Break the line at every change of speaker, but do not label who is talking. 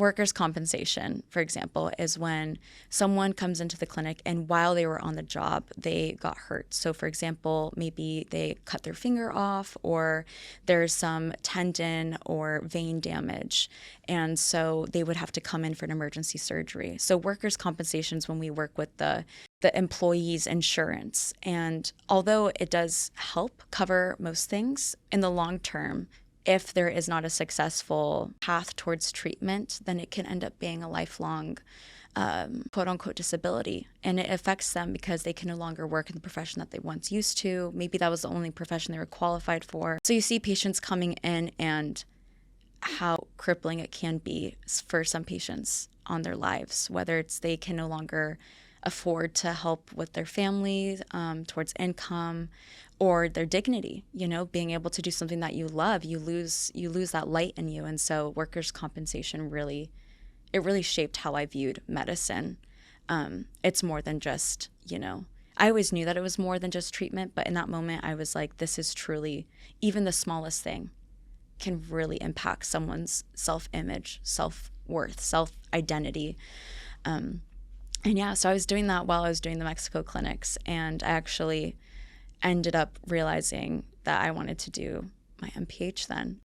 Workers' compensation, for example, is when someone comes into the clinic and while they were on the job, they got hurt. So, for example, maybe they cut their finger off or there's some tendon or vein damage. And so they would have to come in for an emergency surgery. So workers' compensation is when we work with the employee's insurance. And although it does help cover most things, in the long term, if there is not a successful path towards treatment, then it can end up being a lifelong quote unquote disability. And it affects them because they can no longer work in the profession that they once used to. Maybe that was the only profession they were qualified for. So you see patients coming in and how crippling it can be for some patients on their lives, whether it's they can no longer afford to help with their family towards income or their dignity, being able to do something that you love, you lose that light in you. And so workers' compensation really shaped how I viewed medicine. It's more than just, I always knew that it was more than just treatment, but in that moment I was like, this is truly, even the smallest thing can really impact someone's self-image, self-worth, self-identity. And yeah, so I was doing that while I was doing the Mexico clinics, and I actually ended up realizing that I wanted to do my MPH then.